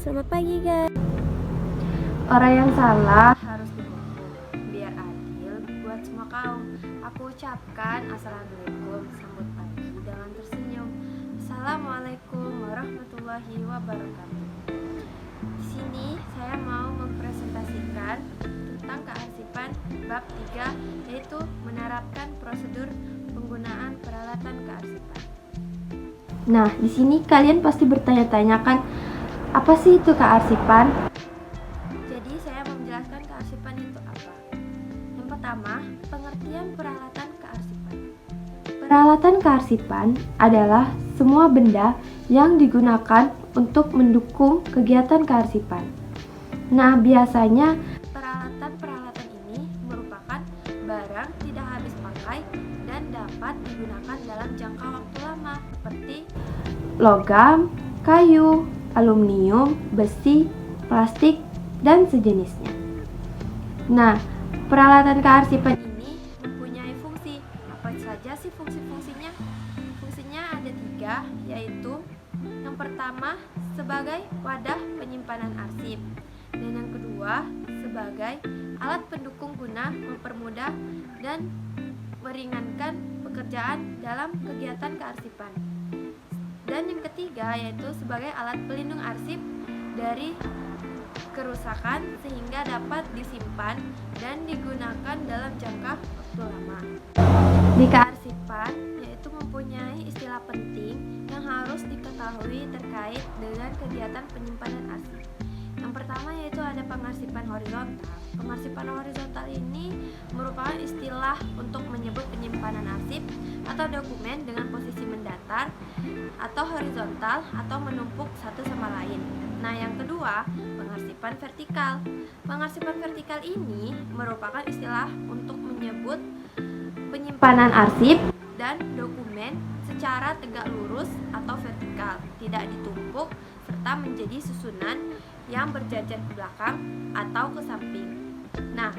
Selamat pagi guys. Orang yang salah harus dihukum biar adil buat semua kaum. Aku ucapkan assalamualaikum, sambut pagi dengan tersenyum. Assalamualaikum warahmatullahi wabarakatuh. Di sini saya mau mempresentasikan tentang kearsipan bab 3, yaitu menerapkan prosedur penggunaan peralatan kearsipan. Nah, di sini kalian pasti bertanya-tanya kan, apa sih itu kearsipan? Jadi saya mau menjelaskan kearsipan itu apa. Yang pertama, pengertian peralatan kearsipan. Peralatan kearsipan adalah semua benda yang digunakan untuk mendukung kegiatan kearsipan. Nah, biasanya peralatan-peralatan ini merupakan barang tidak habis pakai dan dapat digunakan dalam jangka waktu lama, seperti logam, kayu, aluminium, besi, plastik, dan sejenisnya. Nah, peralatan kearsipan ini mempunyai fungsi. Apa saja sih fungsi-fungsinya? Fungsinya ada 3, yaitu yang pertama sebagai wadah penyimpanan arsip, dan yang kedua sebagai alat pendukung guna mempermudah dan meringankan pekerjaan dalam kegiatan kearsipan. Dan yang ketiga yaitu sebagai alat pelindung arsip dari kerusakan sehingga dapat disimpan dan digunakan dalam jangka waktu lama. Di kearsipan yaitu mempunyai istilah penting yang harus diketahui terkait dengan kegiatan penyimpanan arsip. Yang pertama yaitu ada pengarsipan horizontal. Pengarsipan horizontal ini merupakan istilah untuk menyebut penyimpanan arsip atau dokumen dengan posisi mendatar atau horizontal atau menumpuk satu sama lain. Nah, yang kedua, pengarsipan vertikal. Pengarsipan vertikal ini merupakan istilah untuk menyebut penyimpanan arsip dan dokumen secara tegak lurus atau vertikal, tidak ditumpuk serta menjadi susunan yang berjajar ke belakang atau ke samping. Nah,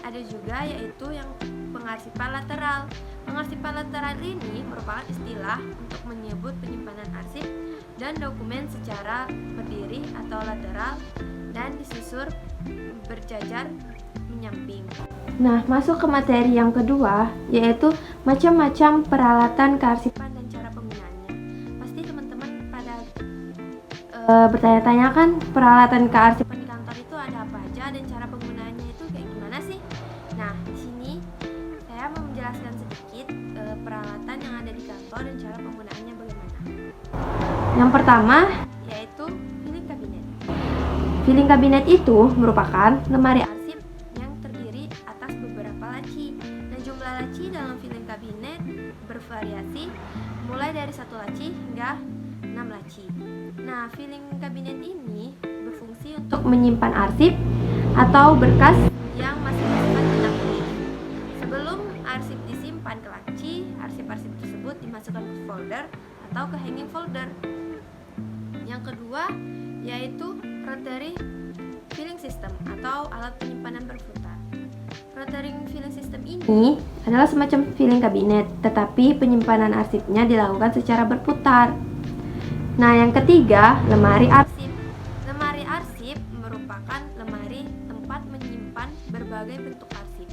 ada juga yaitu yang pengarsipan lateral. Pengarsipan lateral ini merupakan istilah untuk menyebut penyimpanan arsip dan dokumen secara berdiri atau lateral dan disusur berjajar menyamping. Nah, masuk ke materi yang kedua, yaitu macam-macam peralatan kearsipan dan cara penggunaannya. Pasti teman-teman pada bertanya-tanya kan, peralatan kearsipan di kantor itu ada apa aja dan cara penggunaannya itu kayak gimana sih? Nah, di sini saya mau menjelaskan sedikit peralatan yang ada di kantor dan cara penggunaannya bagaimana. Yang pertama yaitu filing kabinet. Filing kabinet itu merupakan lemari arsip yang terdiri atas beberapa laci. Dan jumlah laci dalam filing kabinet bervariasi mulai dari 1 laci hingga 6 laci. Nah, filing kabinet ini berfungsi untuk menyimpan arsip atau berkas yang masih bersifat inaktif. Sebelum arsip disimpan ke laci, arsip-arsip tersebut dimasukkan ke folder atau ke hanging folder. Yang kedua yaitu rotary filling system atau alat penyimpanan berputar. Rotary filling system ini adalah semacam filing kabinet, tetapi penyimpanan arsipnya dilakukan secara berputar. Nah, yang ketiga, lemari arsip. Lemari arsip merupakan lemari tempat menyimpan berbagai bentuk arsip.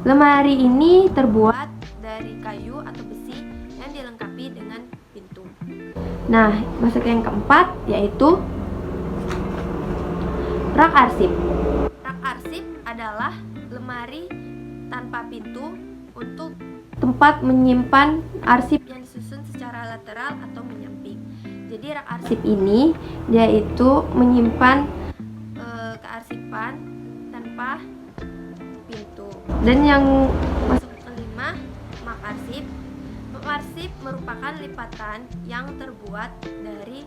Lemari ini terbuat dari kayu atau besi yang dilengkapi dengan pintu. Nah, masuk yang keempat yaitu rak arsip. Rak arsip adalah lemari tanpa pintu untuk tempat menyimpan arsip yang disusun secara lateral atau menyamping. Jadi rak arsip ini yaitu menyimpan kearsipan tanpa pintu. Dan yang masuk ke kelima, map arsip. Map arsip merupakan lipatan yang terbuat dari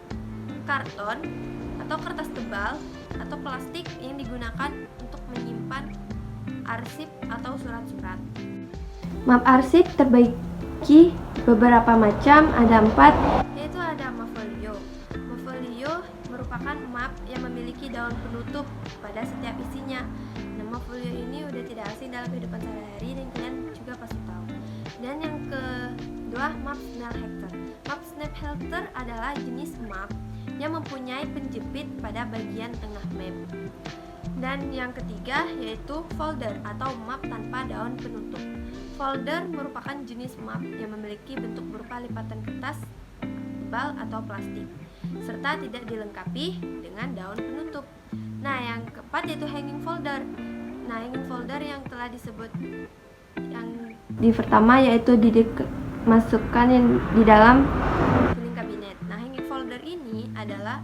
karton atau kertas tebal atau plastik yang digunakan untuk menyimpan arsip atau surat-surat. Map arsip terbagi beberapa macam, ada 4, yaitu ada map folio. Map folio merupakan map yang memiliki daun penutup pada setiap isinya. Nah, map folio ini udah tidak asing dalam kehidupan sehari-hari dan kalian juga pasti tahu. Dan yang kedua, map Snell-Hechter. Map Snell-Hechter adalah jenis map yang mempunyai penjepit pada bagian tengah map. Dan yang ketiga yaitu folder atau map tanpa daun penutup. Folder merupakan jenis map yang memiliki bentuk berupa lipatan kertas tebal atau plastik, serta tidak dilengkapi dengan daun penutup. Nah, yang keempat yaitu hanging folder. Nah, hanging folder yang telah disebut yang di pertama yaitu masukkan yang di dalam filing kabinet. Nah, hanging folder ini adalah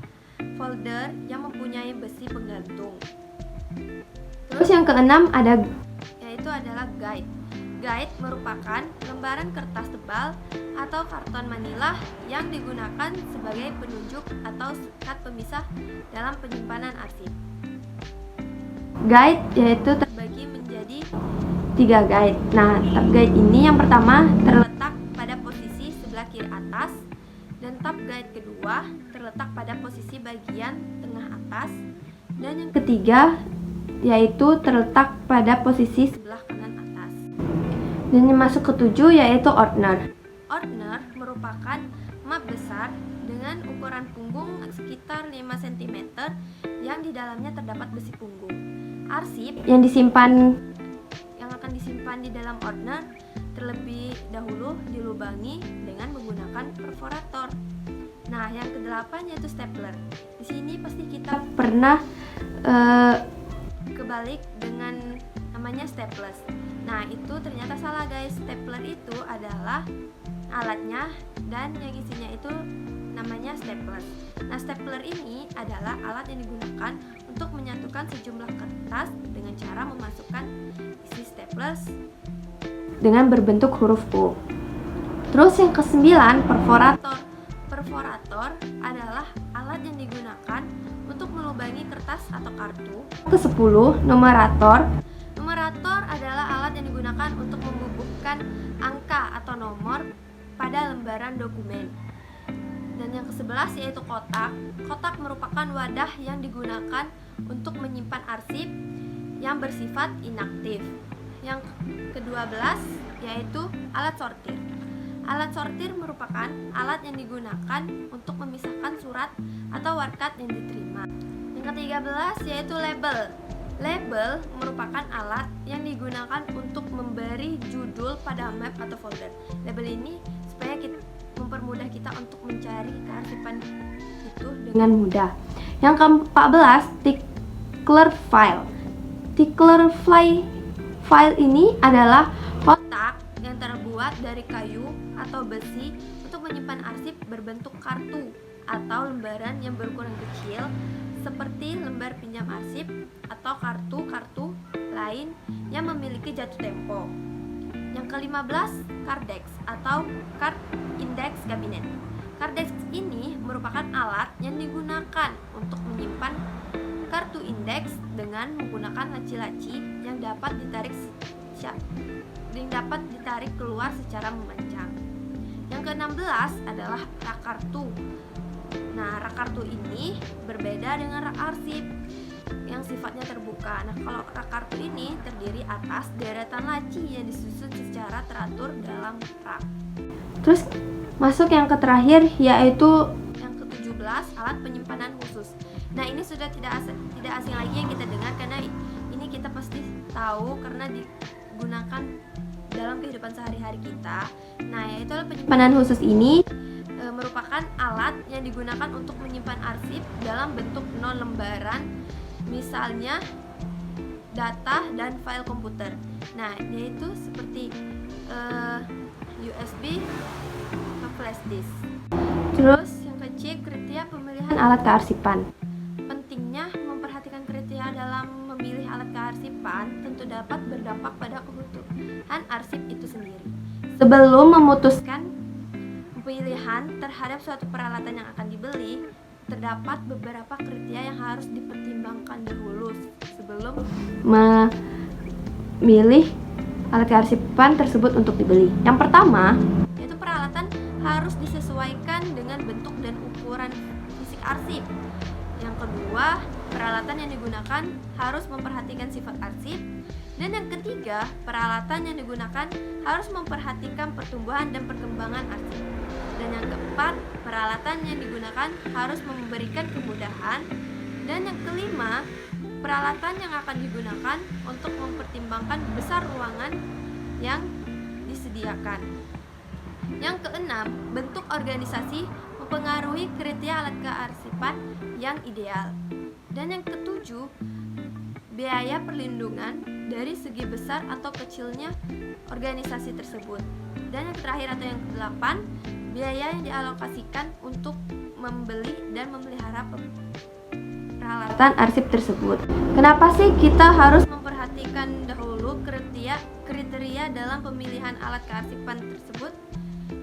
folder yang mempunyai besi penggantung. Terus yang keenam adalah guide. Guide merupakan lembaran kertas tebal atau karton manila yang digunakan sebagai penunjuk atau sekat pemisah dalam penyimpanan arsip. Guide yaitu terbagi menjadi 3 guide. Nah, tab guide ini yang pertama terletak pada posisi sebelah kiri atas, dan tab guide kedua terletak pada posisi bagian tengah atas, dan yang ketiga yaitu terletak pada posisi sebelah kanan atas. Dan yang masuk ketujuh yaitu ordner. Ordner merupakan map besar dengan ukuran punggung sekitar 5 cm yang di dalamnya terdapat besi punggung. Arsip yang akan disimpan di dalam ordner terlebih dahulu dilubangi dengan menggunakan perforator. Nah, yang kedelapan yaitu stapler. Di sini pasti kita pernah kebalik dengan namanya staples. Nah, itu ternyata salah guys. Stapler itu adalah alatnya dan yang isinya itu namanya stapler. Nah, stapler ini adalah alat yang digunakan untuk menyatukan sejumlah kertas dengan cara memasukkan isi staples dengan berbentuk huruf U. Terus yang ke-9, perforator. Perforator adalah alat yang digunakan untuk melubangi kertas atau kartu. Ke-10, numerator. Numerator adalah alat yang digunakan untuk membubuhkan angka atau nomor pada lembaran dokumen. Dan yang ke-11 yaitu kotak. Kotak merupakan wadah yang digunakan untuk menyimpan arsip yang bersifat inaktif. Yang ke-12 yaitu alat sortir. Alat sortir merupakan alat yang digunakan untuk memisahkan surat atau warkat yang diterima. Yang ke-13 yaitu label. Label merupakan alat yang digunakan untuk memberi judul pada map atau folder. Label ini supaya mempermudah kita untuk mencari kearsipan itu dengan mudah. Yang ke-14, tickler file. Tickler file ini adalah kotak yang terbuat dari kayu atau besi untuk menyimpan arsip berbentuk kartu atau lembaran yang berukuran kecil seperti lembar pinjam arsip atau kartu-kartu lain yang memiliki jatuh tempo. Yang ke-15, Cardex atau Card Index Cabinet. Cardex ini merupakan alat yang digunakan untuk menyimpan kartu indeks dengan menggunakan laci-laci yang dapat ditarik keluar secara memanjang. Yang ke-16 adalah rak kartu. Nah, rak kartu ini berbeda dengan rak arsip yang sifatnya terbuka. Nah, kalau rak kartu ini terdiri atas deretan laci yang disusun secara teratur dalam rak. Terus masuk yang terakhir yaitu yang ke-17, alat penyimpanan khusus. Nah, ini sudah tidak asing lagi yang kita dengar karena ini kita pasti tahu karena digunakan dalam kehidupan sehari-hari kita. Nah, yaitu penyimpanan khusus ini merupakan alat yang digunakan untuk menyimpan arsip dalam bentuk non lembaran, misalnya data dan file komputer. Nah, yaitu seperti USB ke flash disk. Terus yang ke-C, kriteria pemilihan alat kearsipan. Pentingnya memperhatikan kriteria dalam memilih alat kearsipan tentu dapat berdampak pada keutuhan arsip itu sendiri. Sebelum memutuskan pilihan terhadap suatu peralatan yang akan dibeli, terdapat beberapa kriteria yang harus dipertimbangkan dahulu sebelum memilih alat kearsipan tersebut untuk dibeli. Yang pertama, yaitu peralatan harus disesuaikan dengan bentuk dan ukuran fisik arsip. Yang kedua, peralatan yang digunakan harus memperhatikan sifat arsip. Dan yang ketiga, peralatan yang digunakan harus memperhatikan pertumbuhan dan perkembangan arsip. Dan yang keempat, peralatan yang digunakan harus memberikan kemudahan. Dan yang kelima, peralatan yang akan digunakan untuk mempertimbangkan besar ruangan yang disediakan. Yang keenam, bentuk organisasi mempengaruhi kriteria alat kearsipan yang ideal. Dan yang ketujuh, biaya perlindungan dari segi besar atau kecilnya organisasi tersebut. Dan yang terakhir atau yang kedelapan, biaya yang dialokasikan untuk membeli dan memelihara peralatan arsip tersebut. Kenapa sih kita harus memperhatikan dahulu kriteria dalam pemilihan alat kearsipan tersebut?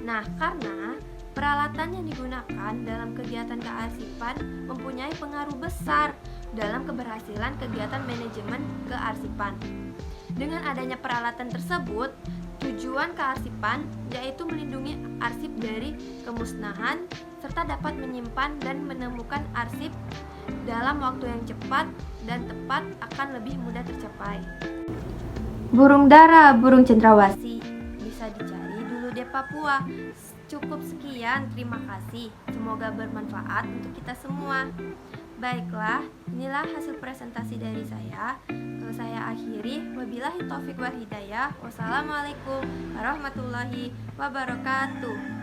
Nah, karena peralatan yang digunakan dalam kegiatan kearsipan mempunyai pengaruh besar dalam keberhasilan kegiatan manajemen kearsipan. Dengan adanya peralatan tersebut, tujuan kearsipan yaitu melindungi arsip dari kemusnahan serta dapat menyimpan dan menemukan arsip dalam waktu yang cepat dan tepat akan lebih mudah tercapai. Burung dara, burung cendrawasih bisa dicari dulu di Papua. Cukup sekian, terima kasih. Semoga bermanfaat untuk kita semua. Baiklah, inilah hasil presentasi dari saya. Kalau saya akhiri, wabillahi taufik wal hidayah. Wassalamualaikum warahmatullahi wabarakatuh.